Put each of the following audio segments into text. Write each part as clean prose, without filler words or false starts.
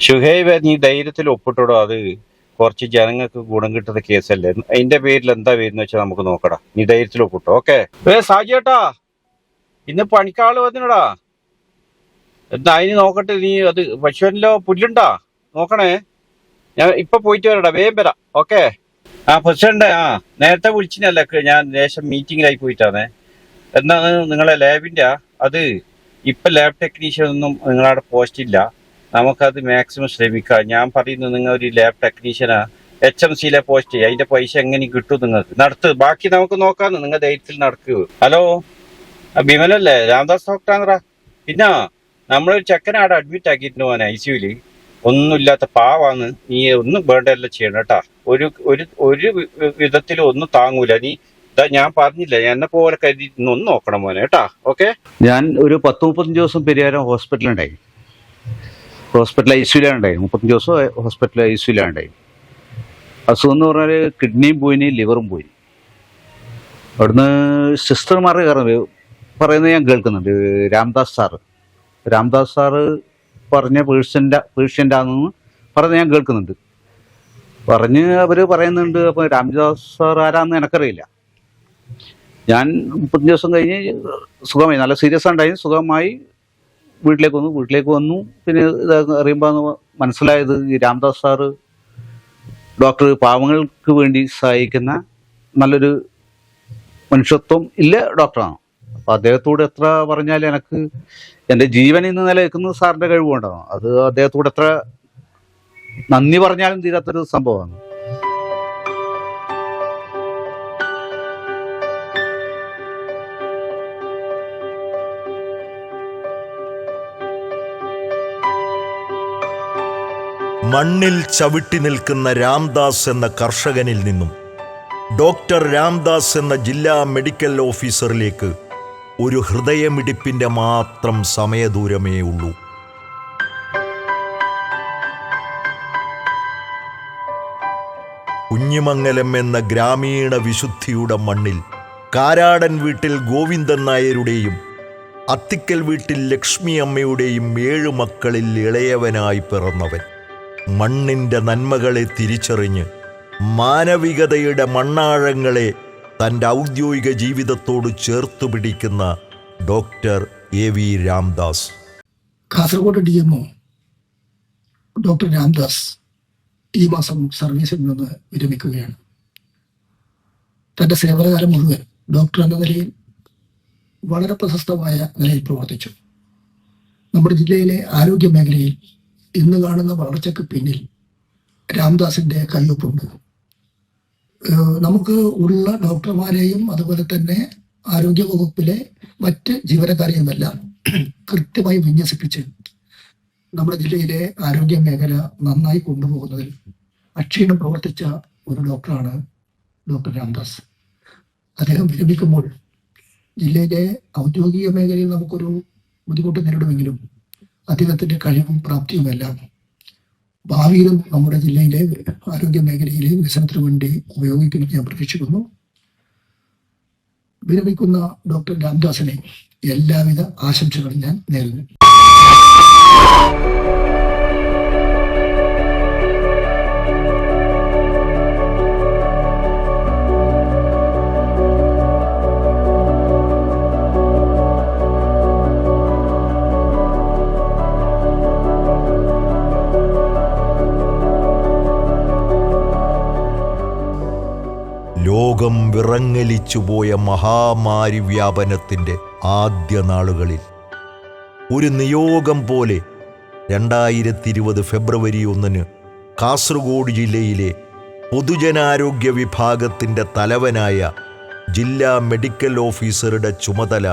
ഷുഹൈബ്, നീ ധൈര്യത്തിൽ ഒപ്പിട്ടോടോ. അത് കുറച്ച് ജനങ്ങൾക്ക് ഗുണം കിട്ടുന്ന കേസല്ലേ. അതിന്റെ പേരിൽ എന്താ വരുന്ന വെച്ചാൽ നമുക്ക് നോക്കടാ. നീ ധൈര്യത്തിൽ ഒപ്പിട്ടോ. ഓക്കെ. സാജിയേട്ടാ, ഇന്ന് പണിക്കാള് വന്നിനടാ. എന്താ അതിന് നോക്കട്ടെ. നീ അത് പശുവിനോ പുല്ലുണ്ടാ നോക്കണേ. ഞാൻ ഇപ്പൊ പോയിട്ട് വരടാ, വേഗം വരാം. ഓക്കെ. പ്രസിഡന്റ്, നേരത്തെ വിളിച്ചിനല്ലേ, ഞാൻ ലേശം മീറ്റിംഗിലായി പോയിട്ടാണേ. എന്താണ് നിങ്ങളെ ലാബിന്റെ അത് ഇപ്പൊ ലാബ് ടെക്നീഷ്യൻ ഒന്നും നിങ്ങളവിടെ പോസ്റ്റ് ഇല്ല. നമുക്കത് മാക്സിമം ശ്രമിക്കാം. ഞാൻ പറയുന്നു, നിങ്ങൾ ഒരു ലാബ് ടെക്നീഷ്യനാ HMC-യിലെ പോസ്റ്റ്, അതിന്റെ പൈസ എങ്ങനെ കിട്ടും നിങ്ങൾക്ക്? നടത്ത്, ബാക്കി നമുക്ക് നോക്കാന്ന്. നിങ്ങൾ ധൈര്യത്തിൽ നടക്കൂ. ഹലോ, ബിമലല്ലേ? രാംദാസ് ഡോക്ടറാണെടാ. പിന്നെ നമ്മളൊരു ചെക്കനെ അവിടെ അഡ്മിറ്റ് ആക്കിയിട്ടുണ്ട് പോകാൻ ICU-ല്. ഒന്നുമില്ലാത്ത പാവാന്ന്. നീ ഒന്നും വേണ്ടല്ല ചെയ്യണം കേട്ടാ. ഒരു ഒരു ഒരു വിധത്തിലും ഒന്നും താങ്ങൂല. നീ ഞാൻ പറഞ്ഞില്ല, എന്നെ പോലെ കരുതി ഒന്ന് നോക്കണം മോനെ കേട്ടാ. ഓക്കെ. ഞാൻ ഒരു 10-35 ദിവസം പെരിയാരം ഹോസ്പിറ്റലുണ്ടായി. ഹോസ്പിറ്റൽ ICU-ലാണ്ടായി. 35 ദിവസം ഹോസ്പിറ്റൽ ICU-ലാണ്ടായി. അസുഖം എന്ന് പറഞ്ഞാൽ കിഡ്നിയും പോയിന്, ലിവറും പോയി. അവിടുന്ന് സിസ്റ്റർമാർ പറയുന്നത് ഞാൻ കേൾക്കുന്നുണ്ട്. രാംദാസ് സാറ് പറഞ്ഞ പേഷ്യൻ്റാണെന്ന് പറഞ്ഞ് ഞാൻ കേൾക്കുന്നുണ്ട്. അവർ പറയുന്നുണ്ട്. അപ്പോൾ രാംദാസ് സാർ ആരാന്ന് എനിക്കറിയില്ല. ഞാൻ 30 ദിവസം കഴിഞ്ഞ് സുഖമായി, നല്ല സീരിയസ് ഉണ്ടായി. സുഖമായി വീട്ടിലേക്ക് വന്നു. പിന്നെ ഇത് അറിയുമ്പോൾ മനസ്സിലായത് ഈ രാംദാസ് സാറ് ഡോക്ടർ പാവങ്ങൾക്ക് വേണ്ടി സഹായിക്കുന്ന നല്ലൊരു മനുഷ്യത്വം ഇല്ല ഡോക്ടറാണ്. അപ്പം അദ്ദേഹത്തോട് എത്ര പറഞ്ഞാൽ എനിക്ക് എൻ്റെ ജീവൻ ഇന്ന് നിലനിൽക്കുന്നത് സാറിൻ്റെ കഴിവുകൊണ്ടാണ്. അത് അദ്ദേഹത്തോട് എത്ര നന്ദി പറഞ്ഞാലും തീരാത്തൊരു സംഭവമാണ്. മണ്ണിൽ ചവിട്ടി നിൽക്കുന്ന രാംദാസ് എന്ന കർഷകനിൽ നിന്നും ഡോക്ടർ രാംദാസ് എന്ന ജില്ലാ മെഡിക്കൽ ഓഫീസറിലേക്ക് ഒരു ഹൃദയമിടിപ്പിൻ്റെ മാത്രം സമയദൂരമേ ഉള്ളൂ. കുഞ്ഞിമംഗലം എന്ന ഗ്രാമീണ വിശുദ്ധിയുടെ മണ്ണിൽ കാരാടൻ വീട്ടിൽ ഗോവിന്ദൻ നായരുടെയും അത്തിക്കൽ വീട്ടിൽ ലക്ഷ്മി അമ്മയുടെയും 7 മക്കളിൽ ഇളയവനായി പിറന്നവൻ, മണ്ണിൻ്റെ നന്മകളെ തിരിച്ചറിഞ്ഞ് മാനവികതയുടെ മണ്ണാഴങ്ങളെ തൻ്റെ ഔദ്യോഗിക ജീവിതത്തോട് ചേർത്തു പിടിക്കുന്ന doctor AV Ramdas. Kasaragod DMO doctor Ramdas ഈ മാസം സർവീസിൽ നിന്ന് വിരമിക്കുകയാണ്. തൻ്റെ സേവനകാലം മുഴുവൻ ഡോക്ടർ എന്ന നിലയിൽ വളരെ പ്രശസ്തമായ നിലയിൽ പ്രവർത്തിച്ചു. നമ്മുടെ ജില്ലയിലെ ആരോഗ്യ മേഖലയിൽ ഇന്ന് കാണുന്ന വളർച്ചയ്ക്ക് പിന്നിൽ രാംദാസിന്റെ കയ്യൊപ്പുണ്ട്. നമുക്ക് ഉള്ള ഡോക്ടർമാരെയും അതുപോലെ തന്നെ ആരോഗ്യ വകുപ്പിലെ മറ്റ് ജീവനക്കാരെയുമെല്ലാം കൃത്യമായി വിന്യസിപ്പിച്ച് നമ്മുടെ ജില്ലയിലെ ആരോഗ്യ മേഖല നന്നായി കൊണ്ടുപോകുന്നതിൽ അക്ഷീണം പ്രവർത്തിച്ച ഒരു ഡോക്ടറാണ് ഡോക്ടർ രാംദാസ്. അദ്ദേഹം വിരമിക്കുമ്പോൾ ജില്ലയിലെ ഔദ്യോഗിക മേഖലയിൽ നമുക്കൊരു ബുദ്ധിമുട്ട് നേരിടുമെങ്കിലും അദ്ദേഹത്തിന്റെ കഴിവും പ്രാപ്തിയുമെല്ലാം ഭാവിയിലും നമ്മുടെ ജില്ലയിലെ ആരോഗ്യ മേഖലയിലെ വികസനത്തിനു വേണ്ടി ഉപയോഗിക്കുമെന്ന് ഞാൻ പ്രതീക്ഷിക്കുന്നു. വിരമിക്കുന്ന ഡോക്ടർ രാംദാസിനെ എല്ലാവിധ ആശംസകളും ഞാൻ നേരുന്നു. ലോകം വിറങ്ങലിച്ചുപോയ മഹാമാരി വ്യാപനത്തിൻ്റെ ആദ്യ നാളുകളിൽ ഒരു നിയോഗം പോലെ 2020 ഫെബ്രുവരി 1 കാസർഗോഡ് ജില്ലയിലെ പൊതുജനാരോഗ്യ വിഭാഗത്തിൻ്റെ തലവനായ ജില്ലാ മെഡിക്കൽ ഓഫീസറുടെ ചുമതല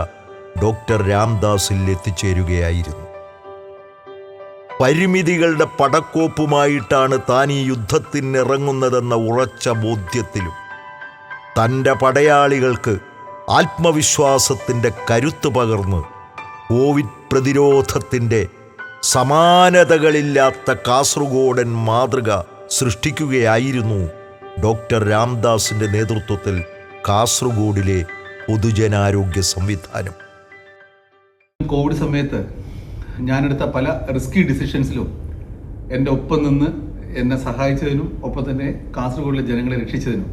ഡോക്ടർ രാംദാസിൽ എത്തിച്ചേരുകയായിരുന്നു. പരിമിതികളുടെ പടക്കോപ്പുമായിട്ടാണ് താൻ ഈ യുദ്ധത്തിനിറങ്ങുന്നതെന്ന ഉറച്ച ബോധ്യത്തിലും തൻ്റെ പടയാളികൾക്ക് ആത്മവിശ്വാസത്തിൻ്റെ കരുത്ത് പകർന്ന് കോവിഡ് പ്രതിരോധത്തിൻ്റെ സമാനതകളില്ലാത്ത കാസർഗോഡൻ മാതൃക സൃഷ്ടിക്കുകയായിരുന്നു ഡോക്ടർ രാംദാസിൻ്റെ നേതൃത്വത്തിൽ കാസർഗോഡിലെ പൊതുജനാരോഗ്യ സംവിധാനം. കോവിഡ് സമയത്ത് ഞാനെടുത്ത പല റിസ്കി ഡിസിഷൻസിലും എൻ്റെ ഒപ്പം നിന്ന് എന്നെ സഹായിച്ചതിനും ഒപ്പം തന്നെ കാസർഗോഡിലെ ജനങ്ങളെ രക്ഷിച്ചതിനും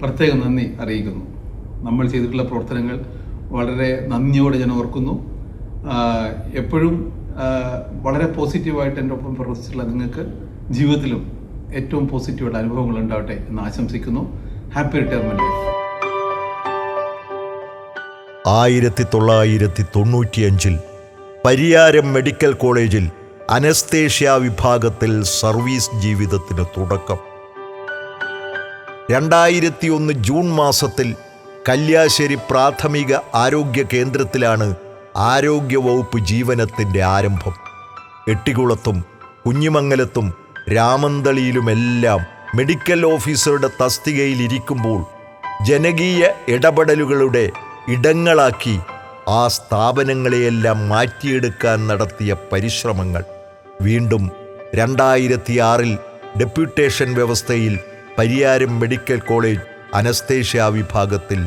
പ്രത്യേകം നന്ദി അറിയിക്കുന്നു. നമ്മൾ ചെയ്തിട്ടുള്ള പ്രവർത്തനങ്ങൾ വളരെ നന്ദിയോടെ ഞാൻ ഓർക്കുന്നു. എപ്പോഴും വളരെ പോസിറ്റീവായിട്ട് എൻ്റെ ഒപ്പം പ്രവർത്തിച്ചിട്ടുള്ള നിങ്ങൾക്ക് ജീവിതത്തിലും ഏറ്റവും പോസിറ്റീവായിട്ട് അനുഭവങ്ങൾ ഉണ്ടാവട്ടെ എന്ന് ആശംസിക്കുന്നു. Happy retirement life. 1995 Pariyaram medical കോളേജിൽ അനസ്തേഷ്യ വിഭാഗത്തിൽ സർവീസ് ജീവിതത്തിന് തുടക്കം. 2001 ജൂൺ മാസത്തിൽ കല്യാശ്ശേരി പ്രാഥമിക ആരോഗ്യ കേന്ദ്രത്തിലാണ് ആരോഗ്യവകുപ്പ് ജീവനത്തിൻ്റെ ആരംഭം. എട്ടിക്കുളത്തും കുഞ്ഞിമംഗലത്തും രാമന്തളിയിലുമെല്ലാം മെഡിക്കൽ ഓഫീസറുടെ തസ്തികയിലിരിക്കുമ്പോൾ ജനകീയ ഇടപെടലുകളുടെ ഇടങ്ങളാക്കി ആ സ്ഥാപനങ്ങളെയെല്ലാം മാറ്റിയെടുക്കാൻ നടത്തിയ പരിശ്രമങ്ങൾ. വീണ്ടും 2006 ഡെപ്യൂട്ടേഷൻ വ്യവസ്ഥയിൽ പരിയാരം മെഡിക്കൽ കോളേജ് അനസ്തേഷ്യ വിഭാഗത്തിൽ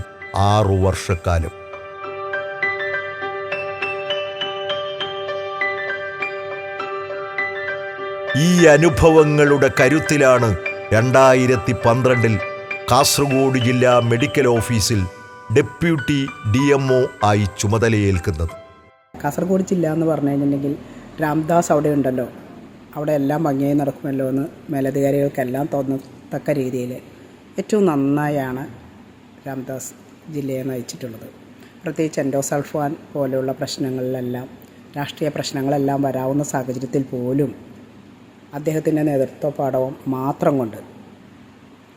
6 വർഷക്കാലം. ഈ അനുഭവങ്ങളുടെ കരുത്തിലാണ് 2012 കാസർഗോഡ് ജില്ലാ മെഡിക്കൽ ഓഫീസിൽ ഡെപ്യൂട്ടി DMO ആയി ചുമതലയേൽക്കുന്നത്. കാസർഗോഡ് ജില്ല എന്ന് പറഞ്ഞു കഴിഞ്ഞിട്ടുണ്ടെങ്കിൽ രാംദാസ് അവിടെ ഉണ്ടല്ലോ, അവിടെ എല്ലാം ഭംഗിയായി നടക്കുമല്ലോ എന്ന് മേലധികാരികൾക്കെല്ലാം തോന്നത്തക്ക രീതിയിൽ ഏറ്റവും നന്നായാണ് രാംദാസ് ജില്ലയെ നയിച്ചിട്ടുള്ളത്. പ്രത്യേകിച്ച് എൻഡോസൾഫാൻ പോലെയുള്ള പ്രശ്നങ്ങളിലെല്ലാം, രാഷ്ട്രീയ പ്രശ്നങ്ങളെല്ലാം വരാവുന്ന സാഹചര്യത്തിൽ പോലും അദ്ദേഹത്തിൻ്റെ നേതൃത്വപാഠവും മാത്രം കൊണ്ട്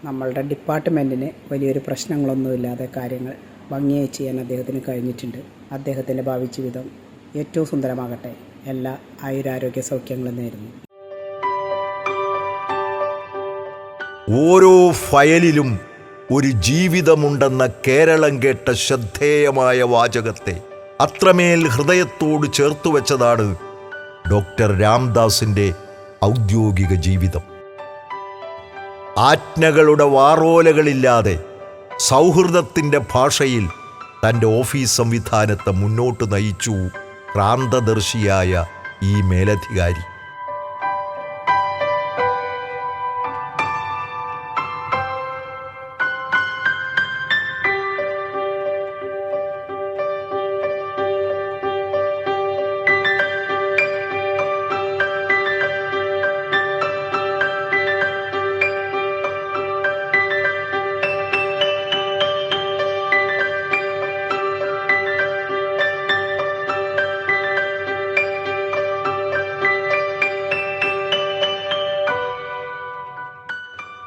നമ്മളുടെ ഡിപ്പാർട്ട്മെൻറ്റിന് വലിയൊരു പ്രശ്നങ്ങളൊന്നുമില്ലാതെ കാര്യങ്ങൾ ഭംഗിയായി ചെയ്യാൻ അദ്ദേഹത്തിന് കഴിഞ്ഞിട്ടുണ്ട്. അദ്ദേഹത്തിൻ്റെ ഭാവി ജീവിതം ഏറ്റവും സുന്ദരമാകട്ടെ. എല്ലാ ആയുരാരോഗ്യ സൗഖ്യങ്ങളും നേരുന്നു. ഓരോ ഫയലിലും ഒരു ജീവിതമുണ്ടെന്ന കേരളം കേട്ട ശ്രദ്ധേയമായ വാചകത്തെ അത്രമേൽ ഹൃദയത്തോട് ചേർത്തു വച്ചതാണ് ഡോക്ടർ രാംദാസിൻ്റെ ഔദ്യോഗിക ജീവിതം. ആജ്ഞകളുടെ വാറോലകളില്ലാതെ സൗഹൃദത്തിൻ്റെ ഭാഷയിൽ തൻ്റെ ഓഫീസ് സംവിധാനത്തെ മുന്നോട്ട് നയിച്ചു ക്രാന്തദർശിയായ ഈ മേലധികാരി.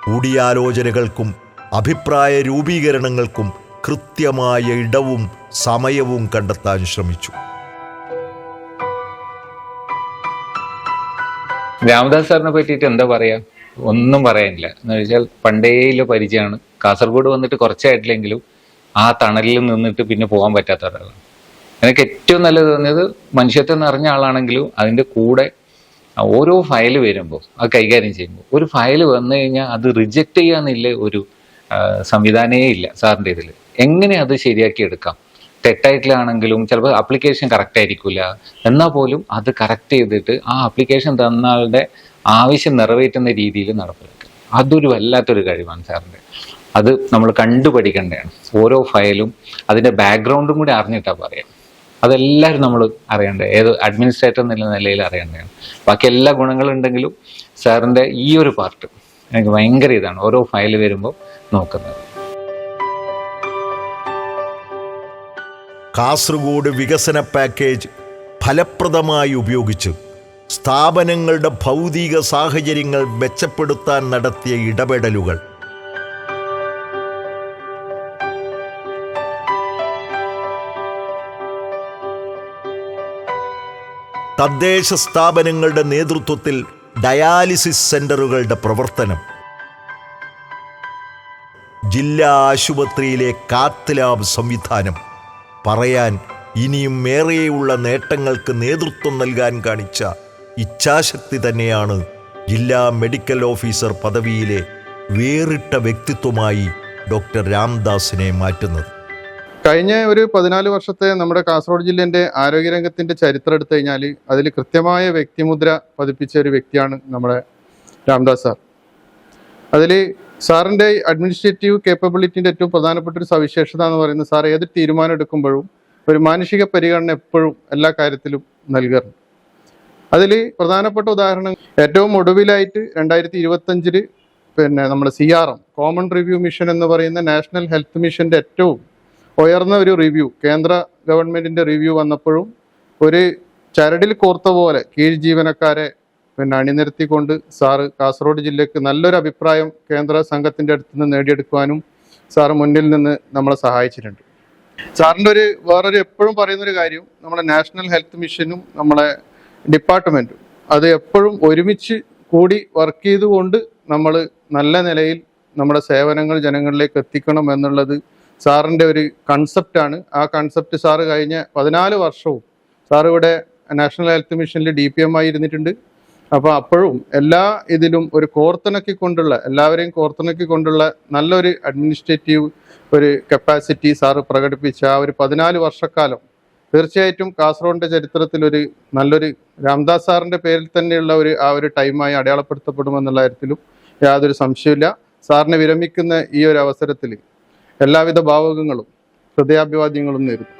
കൂടിയാലോചനകൾക്കും അഭിപ്രായ രൂപീകരണങ്ങൾക്കും കൃത്യമായ ഇടവും സമയവും കണ്ടെത്താൻ ശ്രമിച്ചു. രാമദാസ് സാറിനെ പറ്റിയിട്ട് എന്താ പറയാ, ഒന്നും പറയാനില്ല. എന്ന് വെച്ചാൽ പണ്ടേയുള്ള പരിചയമാണ്. കാസർഗോഡ് വന്നിട്ട് കുറച്ചായിട്ടില്ലെങ്കിലും ആ തണലിൽ നിന്നിട്ട് പിന്നെ പോകാൻ പറ്റാത്ത ഒരാളാണ്. എനിക്ക് ഏറ്റവും നല്ലത് തോന്നിയത് മനുഷ്യത്വം നിറഞ്ഞ ആളാണെങ്കിലും അതിൻ്റെ കൂടെ ഓരോ ഫയൽ വരുമ്പോൾ അത് കൈകാര്യം ചെയ്യുമ്പോൾ, ഒരു ഫയൽ വന്നു കഴിഞ്ഞാൽ അത് റിജക്റ്റ് ചെയ്യാന്നില്ല ഒരു സംവിധാനമേ ഇല്ല സാറിൻ്റെ ഇതിൽ. എങ്ങനെ അത് ശരിയാക്കി എടുക്കാം, തെറ്റായിട്ടില്ലാണെങ്കിലും ചിലപ്പോൾ ആപ്ലിക്കേഷൻ കറക്റ്റ് ആയിരിക്കില്ല, എന്നാൽ പോലും അത് കറക്റ്റ് ചെയ്തിട്ട് ആ ആപ്ലിക്കേഷൻ തന്ന ആളുടെ ആവശ്യം നിറവേറ്റുന്ന രീതിയിൽ നടപ്പിലാക്കുക. അതൊരു വല്ലാത്തൊരു കഴിവാണ് സാറിൻ്റെ. അത് നമ്മൾ കണ്ടുപഠിക്കേണ്ടതാണ്. ഓരോ ഫയലും അതിൻ്റെ ബാക്ക്ഗ്രൗണ്ടും കൂടി അറിഞ്ഞിട്ടാണ് പറയാം. അതെല്ലാവരും നമ്മൾ അറിയേണ്ടത്, ഏത് അഡ്മിനിസ്ട്രേറ്റർ എന്നുള്ള നിലയിൽ അറിയേണ്ടതാണ്. ബാക്കി എല്ലാ ഗുണങ്ങളുണ്ടെങ്കിലും സാറിൻ്റെ ഈ ഒരു പാർട്ട് എനിക്ക് ഭയങ്കര ഇതാണ്, ഓരോ ഫയൽ വരുമ്പോൾ നോക്കുന്നത്. കാസർഗോഡ് വികസന പാക്കേജ് ഫലപ്രദമായി ഉപയോഗിച്ച് സ്ഥാപനങ്ങളുടെ ഭൗതിക സാഹചര്യങ്ങൾ മെച്ചപ്പെടുത്താൻ നടത്തിയ ഇടപെടലുകൾ, തദ്ദേശ സ്ഥാപനങ്ങളുടെ നേതൃത്വത്തിൽ ഡയാലിസിസ് സെന്ററുകളുടെ പ്രവർത്തനം, ജില്ലാ ആശുപത്രിയിലെ കാത്ത് ലാബ് സംവിധാനം, പറയാൻ ഇനിയും ഏറെയുള്ള നേട്ടങ്ങൾക്ക് നേതൃത്വം നൽകാൻ കാണിച്ച ഇച്ഛാശക്തി തന്നെയാണ് ജില്ലാ മെഡിക്കൽ ഓഫീസർ പദവിയിലെ വേറിട്ട വ്യക്തിത്വമായി ഡോക്ടർ രാംദാസിനെ മാറ്റുന്നത്. കഴിഞ്ഞ ഒരു 14 വർഷത്തെ നമ്മുടെ കാസർഗോഡ് ജില്ലേൻ്റെ ആരോഗ്യരംഗത്തിൻ്റെ ചരിത്രം എടുത്തു കഴിഞ്ഞാൽ അതിൽ കൃത്യമായ വ്യക്തിമുദ്ര പതിപ്പിച്ച ഒരു വ്യക്തിയാണ് നമ്മുടെ രാംദാസ് സാർ. അതിൽ സാറിൻ്റെ അഡ്മിനിസ്ട്രേറ്റീവ് കേപ്പബിലിറ്റിൻ്റെ ഏറ്റവും പ്രധാനപ്പെട്ട ഒരു സവിശേഷത എന്ന് പറയുന്നത് സാർ ഏത് തീരുമാനം എടുക്കുമ്പോഴും ഒരു മാനുഷിക പരിഗണന എപ്പോഴും എല്ലാ കാര്യത്തിലും നൽകാറുണ്ട്. അതിൽ പ്രധാനപ്പെട്ട ഉദാഹരണം ഏറ്റവും ഒടുവിലായിട്ട് 2025 പിന്നെ നമ്മുടെ CRM കോമൺ റിവ്യൂ മിഷൻ എന്ന് പറയുന്ന നാഷണൽ ഹെൽത്ത് മിഷന്റെ ഏറ്റവും ഉയർന്ന ഒരു റിവ്യൂ കേന്ദ്ര ഗവൺമെന്റിന്റെ റിവ്യൂ വന്നപ്പോഴും ഒരു ചരടിൽ കോർത്ത പോലെ കീഴ് ജീവനക്കാരെ അണിനിരത്തിക്കൊണ്ട് സാറ് കാസർഗോഡ് ജില്ലയ്ക്ക് നല്ലൊരു അഭിപ്രായം കേന്ദ്ര സംഘത്തിന്റെ അടുത്ത് നിന്ന് നേടിയെടുക്കുവാനും സാറ് മുന്നിൽ നിന്ന് നമ്മളെ സഹായിച്ചിട്ടുണ്ട്. സാറിൻ്റെ വേറൊരു എപ്പോഴും പറയുന്നൊരു കാര്യം നമ്മുടെ നാഷണൽ ഹെൽത്ത് മിഷനും നമ്മളെ ഡിപ്പാർട്ട്മെന്റും അത് എപ്പോഴും ഒരുമിച്ച് കൂടി വർക്ക് ചെയ്തുകൊണ്ട് നമ്മൾ നല്ല നിലയിൽ നമ്മുടെ സേവനങ്ങൾ ജനങ്ങളിലേക്ക് എത്തിക്കണം എന്നുള്ളത് സാറിൻ്റെ ഒരു കൺസെപ്റ്റാണ്. ആ കൺസെപ്റ്റ് സാറ് കഴിഞ്ഞ 14 വർഷവും സാർ ഇവിടെ നാഷണൽ ഹെൽത്ത് മിഷനിൽ DPM ആയി ഇരുന്നിട്ടുണ്ട്. അപ്പോൾ അപ്പോഴും എല്ലാ ഇതിലും ഒരു കോർത്തിണക്കിക്കൊണ്ടുള്ള എല്ലാവരെയും കോർത്തിണക്കിക്കൊണ്ടുള്ള നല്ലൊരു അഡ്മിനിസ്ട്രേറ്റീവ് ഒരു കപ്പാസിറ്റി സാറ് പ്രകടിപ്പിച്ച ആ ഒരു 14 വർഷക്കാലം തീർച്ചയായിട്ടും കാസർഗോഡിൻ്റെ ചരിത്രത്തിൽ ഒരു നല്ലൊരു രാംദാസ് സാറിൻ്റെ പേരിൽ തന്നെയുള്ള ആ ഒരു ടൈമായി അടയാളപ്പെടുത്തപ്പെടുമെന്നുള്ള കാര്യത്തിലും യാതൊരു സംശയമില്ല. സാറിനെ വിരമിക്കുന്ന ഈ ഒരു അവസരത്തിൽ എല്ലാവിധ ഭാവുകങ്ങളും ഹൃദയാഭിവാദ്യങ്ങളും നേരുന്നു.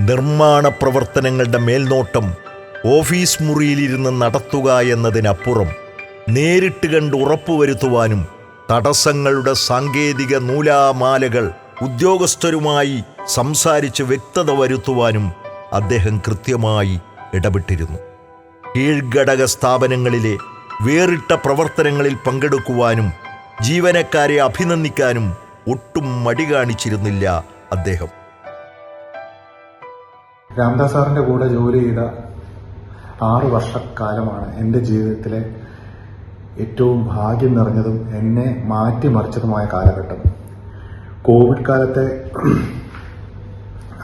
നിർമ്മാണ പ്രവർത്തനങ്ങളുടെ മേൽനോട്ടം ഓഫീസ് മുറിയിലിരുന്ന് നടത്തുക എന്നതിനപ്പുറം നേരിട്ട് കണ്ട് ഉറപ്പുവരുത്തുവാനും തടസ്സങ്ങളുടെ സാങ്കേതിക നൂലാമാലകൾ ഉദ്യോഗസ്ഥരുമായി സംസാരിച്ച് വ്യക്തത വരുത്തുവാനും അദ്ദേഹം കൃത്യമായി ഇടപെട്ടിരുന്നു. കീഴ്ഘടക സ്ഥാപനങ്ങളിലെ വേറിട്ട പ്രവർത്തനങ്ങളിൽ പങ്കെടുക്കുവാനും ജീവനക്കാരെ അഭിനന്ദിക്കാനും ഒട്ടും മടി കാണിച്ചിരുന്നില്ല അദ്ദേഹം. രാംദാസ് സാറിൻ്റെ കൂടെ ജോലി ചെയ്ത 6 വർഷക്കാലമാണ് എൻ്റെ ജീവിതത്തിലെ ഏറ്റവും ഭാഗ്യം നിറഞ്ഞതും എന്നെ മാറ്റിമറിച്ചതുമായ കാലഘട്ടം. കോവിഡ് കാലത്തെ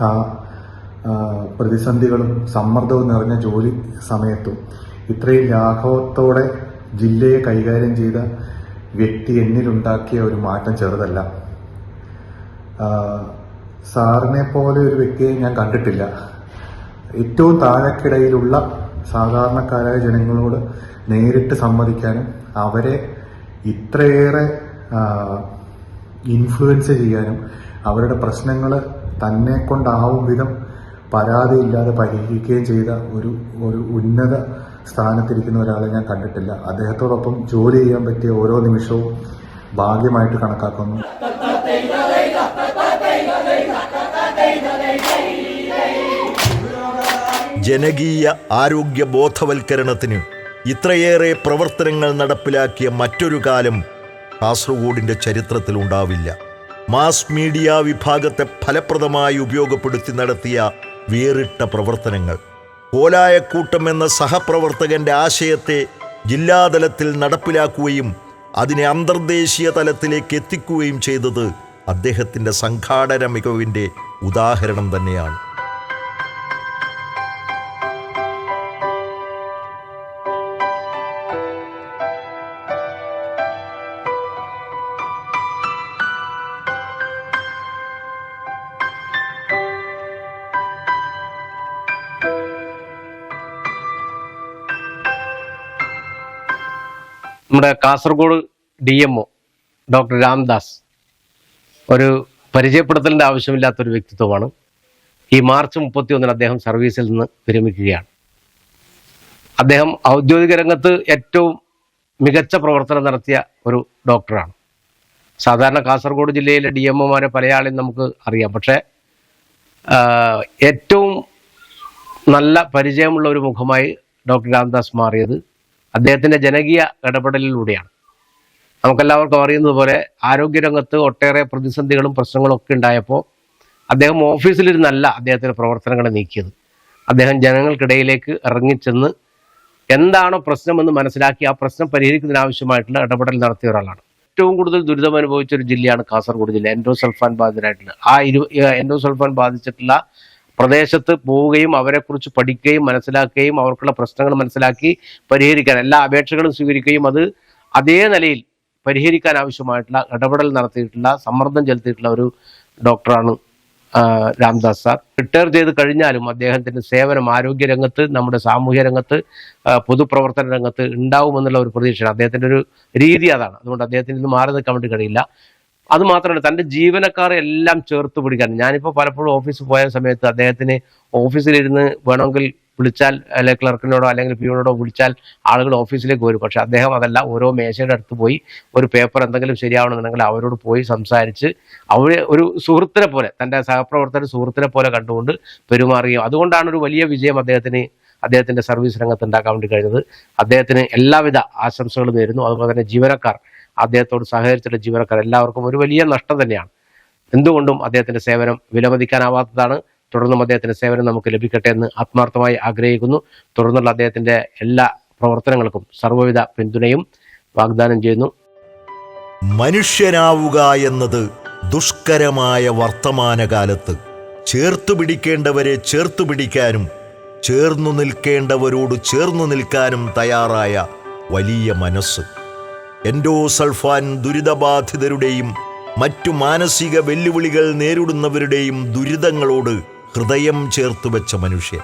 ആ പ്രതിസന്ധികളും സമ്മർദ്ദവും നിറഞ്ഞ ജോലി സമയത്തും ഇത്രയും ലാഘവത്തോടെ ജില്ലയെ കൈകാര്യം ചെയ്ത വ്യക്തി എന്നിലുണ്ടാക്കിയ ഒരു മാറ്റം ചെറുതല്ല. സാറിനെ പോലെ ഒരു വ്യക്തിയെ ഞാൻ കണ്ടിട്ടില്ല. ഏറ്റവും താഴെക്കിടയിലുള്ള സാധാരണക്കാരായ ജനങ്ങളോട് നേരിട്ട് സംവദിക്കാനും അവരെ ഇത്രയേറെ ഇൻഫ്ലുവൻസ് ചെയ്യാനും അവരുടെ പ്രശ്നങ്ങൾ തന്നെ കൊണ്ടാവും വിധം പരാതിയില്ലാതെ പരിഹരിക്കുകയും ചെയ്ത ഒരു ഉന്നത സ്ഥാനത്തിരിക്കുന്ന ഒരാളെ ഞാൻ കണ്ടിട്ടില്ല. അദ്ദേഹത്തോടൊപ്പം ജോലി ചെയ്യാൻ പറ്റിയ ഓരോ നിമിഷവും ഭാഗ്യമായിട്ട് കണക്കാക്കുന്നു. ജനകീയ ആരോഗ്യ ബോധവൽക്കരണത്തിന് ഇത്രയേറെ പ്രവർത്തനങ്ങൾ നടപ്പിലാക്കിയ മറ്റൊരു കാലം കാസർഗോഡിൻ്റെ ചരിത്രത്തിലുണ്ടാവില്ല. മാസ് മീഡിയ വിഭാഗത്തെ ഫലപ്രദമായി ഉപയോഗപ്പെടുത്തി നടത്തിയ വേറിട്ട പ്രവർത്തനങ്ങൾ, കോലായക്കൂട്ടം എന്ന സഹപ്രവർത്തകന്റെ ആശയത്തെ ജില്ലാതലത്തിൽ നടപ്പിലാക്കുകയും അതിനെ അന്തർദേശീയ തലത്തിലേക്ക് എത്തിക്കുകയും ചെയ്തത് അദ്ദേഹത്തിൻ്റെ സംഘാടന മികവിൻ്റെ ഉദാഹരണം തന്നെയാണ്. നമ്മുടെ കാസർഗോഡ് DMO ഡോക്ടർ രാംദാസ് ഒരു പരിചയപ്പെടുത്തലിൻ്റെ ആവശ്യമില്ലാത്തൊരു വ്യക്തിത്വമാണ്. ഈ മാർച്ച് 31 അദ്ദേഹം സർവീസിൽ നിന്ന് വിരമിക്കുകയാണ്. അദ്ദേഹം ഔദ്യോഗിക രംഗത്ത് ഏറ്റവും മികച്ച പ്രവർത്തനം നടത്തിയ ഒരു ഡോക്ടറാണ്. സാധാരണ കാസർഗോഡ് ജില്ലയിലെ DMOമാരെ പലയാളെയും നമുക്ക് അറിയാം. പക്ഷേ ഏറ്റവും നല്ല പരിചയമുള്ള ഒരു മുഖമായി ഡോക്ടർ രാംദാസ് മാറിയത് അദ്ദേഹത്തിൻ്റെ ജനകീയ ഇടപെടലിലൂടെയാണ്. നമുക്കെല്ലാവർക്കും അറിയുന്നത് പോലെ ആരോഗ്യരംഗത്ത് ഒട്ടേറെ പ്രതിസന്ധികളും പ്രശ്നങ്ങളും ഒക്കെ ഉണ്ടായപ്പോൾ അദ്ദേഹം ഓഫീസിലിരുന്നല്ല അദ്ദേഹത്തിൻ്റെ പ്രവർത്തനങ്ങളെ നീക്കിയത്. അദ്ദേഹം ജനങ്ങൾക്കിടയിലേക്ക് ഇറങ്ങിച്ചെന്ന് എന്താണോ പ്രശ്നമെന്ന് മനസ്സിലാക്കി ആ പ്രശ്നം പരിഹരിക്കുന്നതിനാവശ്യമായിട്ടുള്ള ഇടപെടൽ നടത്തിയ ഒരാളാണ്. ഏറ്റവും കൂടുതൽ ദുരിതം അനുഭവിച്ച ഒരു ജില്ലയാണ് കാസർഗോഡ് ജില്ല. എൻഡോസൾഫാൻ ബാധിതരായിട്ടുള്ള എൻഡോസൾഫാൻ ബാധിച്ചിട്ടുള്ള പ്രദേശത്ത് പോവുകയും അവരെക്കുറിച്ച് പഠിക്കുകയും മനസ്സിലാക്കുകയും അവർക്കുള്ള പ്രശ്നങ്ങൾ മനസ്സിലാക്കി പരിഹരിക്കാൻ എല്ലാ അപേക്ഷകളും സ്വീകരിക്കുകയും അത് അതേ നിലയിൽ പരിഹരിക്കാൻ ആവശ്യമായിട്ടുള്ള ഇടപെടൽ നടത്തിയിട്ടുള്ള, സമ്മർദ്ദം ചെലുത്തിയിട്ടുള്ള ഒരു ഡോക്ടറാണ് രാംദാസ് സാർ. റിട്ടയർ ചെയ്ത് കഴിഞ്ഞാലും അദ്ദേഹത്തിന്റെ സേവനം ആരോഗ്യ രംഗത്ത്, നമ്മുടെ സാമൂഹ്യ രംഗത്ത്, പൊതുപ്രവർത്തന രംഗത്ത് ഉണ്ടാവുമെന്നുള്ള ഒരു പ്രതീക്ഷയാണ്. അദ്ദേഹത്തിന്റെ ഒരു രീതി അതാണ്. അതുകൊണ്ട് അദ്ദേഹത്തിന് ഇത് മാറി നിൽക്കാൻ വേണ്ടി കഴിയില്ല. അത് മാത്രമല്ല, തന്റെ ജീവനക്കാരെ എല്ലാം ചേർത്ത് പിടിക്കാൻ. ഞാനിപ്പോൾ പലപ്പോഴും ഓഫീസിൽ പോയ സമയത്ത് അദ്ദേഹത്തിന് ഓഫീസിലിരുന്ന് വേണമെങ്കിൽ വിളിച്ചാൽ, അല്ലെങ്കിൽ ക്ലർക്കിനോടോ അല്ലെങ്കിൽ പിയോനോടോ വിളിച്ചാൽ ആളുകൾ ഓഫീസിലേക്ക് വരും. പക്ഷെ അദ്ദേഹം അതല്ല, ഓരോ മേശയുടെ അടുത്ത് പോയി ഒരു പേപ്പർ എന്തെങ്കിലും ശരിയാവണമെന്നുണ്ടെങ്കിൽ അവരോട് പോയി സംസാരിച്ച് അവരെ ഒരു സുഹൃത്തിനെ പോലെ, തൻ്റെ സഹപ്രവർത്തകർ സുഹൃത്തിനെ പോലെ കണ്ടുകൊണ്ട് പെരുമാറുകയും, അതുകൊണ്ടാണ് ഒരു വലിയ വിജയം അദ്ദേഹത്തിന്റെ സർവീസ് രംഗത്ത് ഉണ്ടാക്കാൻ വേണ്ടി കഴിഞ്ഞത്. അദ്ദേഹത്തിന് എല്ലാവിധ ആശംസകളും നേരുന്നു. അതുപോലെ തന്നെ ജീവനക്കാർ, അദ്ദേഹത്തോട് സഹകരിച്ചിട്ടുള്ള ജീവനക്കാർ എല്ലാവർക്കും ഒരു വലിയ നഷ്ടം തന്നെയാണ്. എന്തുകൊണ്ടും അദ്ദേഹത്തിന്റെ സേവനം വിലമതിക്കാനാവാത്തതാണ്. തുടർന്നും അദ്ദേഹത്തിന്റെ സേവനം നമുക്ക് ലഭിക്കട്ടെ എന്ന് ആത്മാർത്ഥമായി ആഗ്രഹിക്കുന്നു. തുടർന്നുള്ള അദ്ദേഹത്തിന്റെ എല്ലാ പ്രവർത്തനങ്ങൾക്കും സർവ്വവിധ പിന്തുണയും വാഗ്ദാനം ചെയ്യുന്നു. മനുഷ്യനാവുക എന്നത് ദുഷ്കരമായ വർത്തമാനകാലത്ത് ചേർത്തുപിടിക്കേണ്ടവരെ ചേർത്തുപിടിക്കാനും ചേർന്നു നിൽക്കേണ്ടവരോട് ചേർന്നു നിൽക്കാനും തയ്യാറായ വലിയ മനസ്സ്. എൻഡോസൾഫാൻ ദുരിതബാധിതരുടെയും മറ്റു മാനസിക വെല്ലുവിളികൾ നേരിടുന്നവരുടെയും ദുരിതങ്ങളോട് ഹൃദയം ചേർത്തുവെച്ച മനുഷ്യൻ.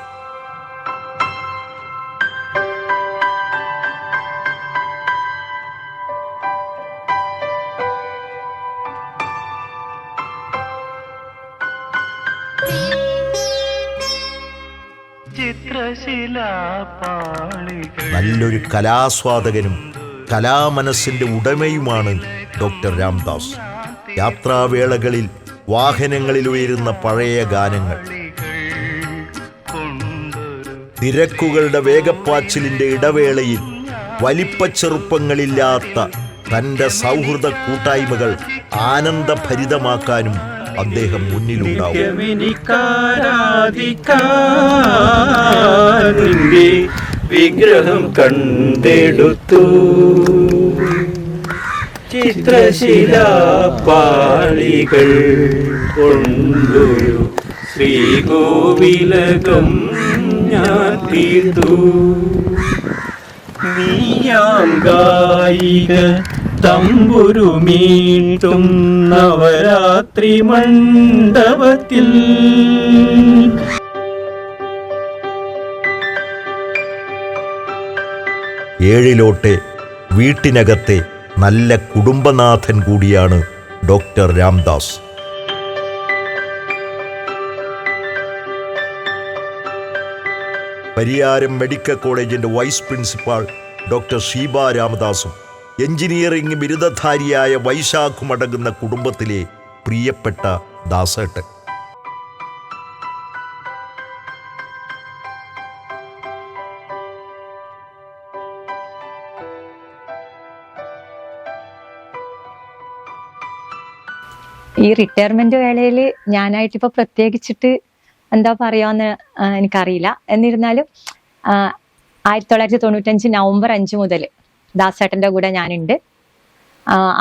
നല്ലൊരു കലാസ്വാദകനും കലാമനസ്സിന്റെ ഉടമയുമാണ് ഡോക്ടർ രാംദാസ്. യാത്രാവേളകളിൽ വാഹനങ്ങളിൽ ഉയരുന്ന പഴയ ഗാനങ്ങൾ, തിരക്കുകളുടെ വേഗപ്പാച്ചിലിന്റെ ഇടവേളയിൽ വലിപ്പച്ചെറുപ്പങ്ങളില്ലാത്ത തൻ്റെ സൗഹൃദ കൂട്ടായ്മകൾ ആനന്ദഭരിതമാക്കാനും അദ്ദേഹം മുന്നിലുണ്ടാവും. വിഗ്രഹം കണ്ടെടുത്തു ചിത്രശിലാപാളികൾ കൊണ്ടൊരു ശ്രീകോവിലകം ഞാൻ തീർത്തു. നീയാം ഗായിക തമ്പുരു മീട്ടും നവരാത്രി മണ്ഡപത്തിൽ. ഏഴിലോട്ടെ വീട്ടിനകത്തെ നല്ല കുടുംബനാഥൻ കൂടിയാണ് ഡോക്ടർ രാംദാസ്. പരിയാരം മെഡിക്കൽ കോളേജിന്റെ വൈസ് പ്രിൻസിപ്പാൾ ഡോക്ടർ ഷീബ രാമദാസും എഞ്ചിനീയറിംഗ് ബിരുദധാരിയായ വൈശാഖുമടങ്ങുന്ന കുടുംബത്തിലെ പ്രിയപ്പെട്ട ദാസേട്ടൻ. ഈ റിട്ടയർമെന്റ് വേളയിൽ ഞാനായിട്ടിപ്പോ പ്രത്യേകിച്ചിട്ട് എന്താ പറയാന്ന് എനിക്കറിയില്ല. എന്നിരുന്നാലും 1995 നവംബർ 5 മുതൽ ദാസേട്ടൻ്റെ കൂടെ ഞാനുണ്ട്.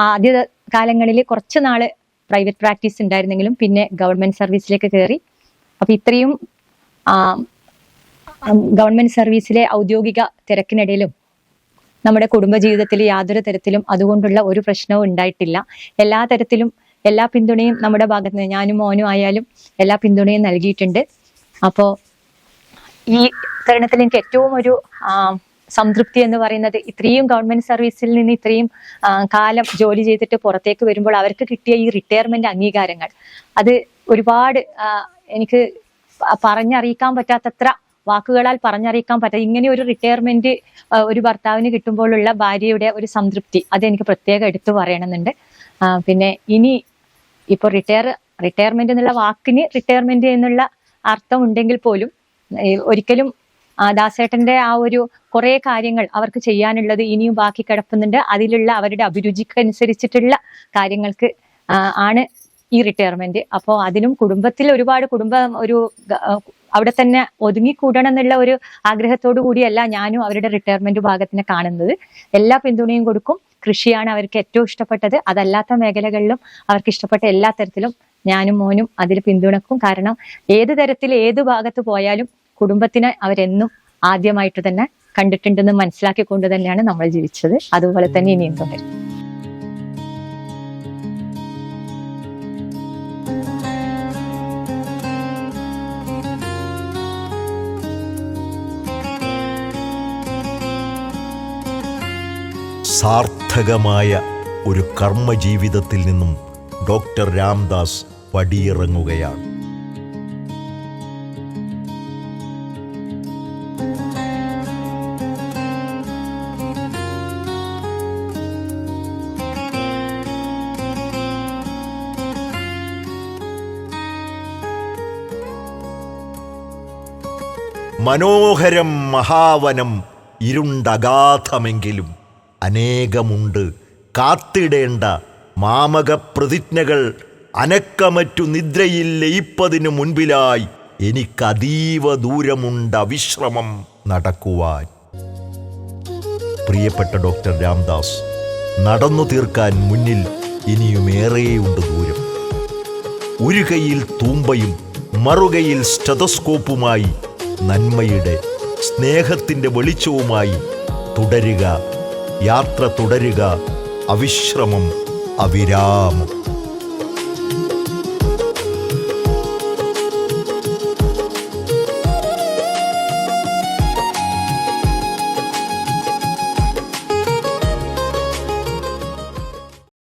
ആദ്യ കാലങ്ങളിൽ കുറച്ച് നാള് പ്രൈവറ്റ് പ്രാക്ടീസ് ഉണ്ടായിരുന്നെങ്കിലും പിന്നെ ഗവൺമെന്റ് സർവീസിലേക്ക് കയറി. അപ്പൊ ഇത്രയും ഗവൺമെന്റ് സർവീസിലെ ഔദ്യോഗിക തിരക്കിനിടയിലും നമ്മുടെ കുടുംബജീവിതത്തിൽ യാതൊരു തരത്തിലും അതുകൊണ്ടുള്ള ഒരു പ്രശ്നവും ഉണ്ടായിട്ടില്ല. എല്ലാ തരത്തിലും എല്ലാ പിന്തുണയും നമ്മുടെ ഭാഗത്ത് നിന്ന്, ഞാനും മോനും ആയാലും എല്ലാ പിന്തുണയും നൽകിയിട്ടുണ്ട്. അപ്പോൾ ഈ തരുണത്തിൽ എനിക്ക് ഏറ്റവും ഒരു സംതൃപ്തി എന്ന് പറയുന്നത്, ഇത്രയും ഗവൺമെന്റ് സർവീസിൽ നിന്ന് ഇത്രയും കാലം ജോലി ചെയ്തിട്ട് പുറത്തേക്ക് വരുമ്പോൾ അവർക്ക് കിട്ടിയ ഈ റിട്ടയർമെന്റ് അംഗീകാരങ്ങൾ, അത് ഒരുപാട് എനിക്ക് പറഞ്ഞറിയിക്കാൻ പറ്റാത്തത്ര, വാക്കുകളാൽ പറഞ്ഞറിയിക്കാൻ പറ്റാത്ത ഇങ്ങനെ ഒരു റിട്ടയർമെന്റ് ഒരു ഭർത്താവിന് കിട്ടുമ്പോഴുള്ള ഭാര്യയുടെ ഒരു സംതൃപ്തി, അതെനിക്ക് പ്രത്യേകം എടുത്തു പറയണമെന്നുണ്ട്. പിന്നെ ഇനി ഇപ്പൊ റിട്ടയർമെന്റ് എന്നുള്ള വാക്കിന് റിട്ടയർമെന്റ് എന്നുള്ള അർത്ഥം ഉണ്ടെങ്കിൽ പോലും ഒരിക്കലും ദാസേട്ടന്റെ ആ ഒരു കുറെ കാര്യങ്ങൾ അവർക്ക് ചെയ്യാനുള്ളത് ഇനിയും ബാക്കി കിടക്കുന്നുണ്ട്. അതിലുള്ള അവരുടെ അഭിരുചിക്കനുസരിച്ചിട്ടുള്ള കാര്യങ്ങൾക്ക് ആണ് ഈ റിട്ടയർമെന്റ്. അപ്പോൾ അതിനും കുടുംബത്തിൽ ഒരുപാട് അവിടെ തന്നെ ഒതുങ്ങിക്കൂടണം എന്നുള്ള ഒരു ആഗ്രഹത്തോടു കൂടിയല്ല ഞാനും അവരുടെ റിട്ടയർമെന്റ് ഭാഗത്തിനെ കാണുന്നത്. എല്ലാ പിന്തുണയും കൊടുക്കും. കൃഷിയാണ് അവർക്ക് ഏറ്റവും ഇഷ്ടപ്പെട്ടത്. അതല്ലാത്ത മേഖലകളിലും അവർക്ക് ഇഷ്ടപ്പെട്ട എല്ലാ തരത്തിലും ഞാനും മോനും അതിൽ പിന്തുണക്കും. കാരണം ഏത് തരത്തിൽ ഏത് ഭാഗത്ത് പോയാലും കുടുംബത്തിനെ അവരെന്നും ആദ്യമായിട്ട് തന്നെ കണ്ടിട്ടുണ്ടെന്ന് മനസ്സിലാക്കിക്കൊണ്ട് തന്നെയാണ് നമ്മൾ ജീവിച്ചത്. അതുപോലെ തന്നെ ഇനിയും തുടരും. സാർത്ഥകമായ ഒരു കർമ്മജീവിതത്തിൽ നിന്നും ഡോക്ടർ രാംദാസ് പടിയിറങ്ങുകയാണ്. മനോഹരം മഹാവനം ഇരുണ്ടഗാധമെങ്കിലും അനേകമുണ്ട് കാത്തിടേണ്ട മാമക പ്രതിജ്ഞകൾ അനക്കമറ്റു നിദ്രയിൽ ലയിപ്പതിനു മുൻപിലായി എനിക്കതീവ ദൂരമുണ്ട് അവിശ്രമം നടക്കുവാൻ. പ്രിയപ്പെട്ട ഡോക്ടർ രാംദാസ്, നടന്നു തീർക്കാൻ മുന്നിൽ ഇനിയുമേറെയുണ്ട് ദൂരം. ഒരു കൈയിൽ തൂമ്പയും മറുകൈയിൽ സ്റ്റെതസ്കോപ്പുമായി നന്മയുടെ സ്നേഹത്തിൻ്റെ വെളിച്ചവുമായി തുടരുക, യാത്ര തുടരുക, അവിശ്രമം, അവിരാമം.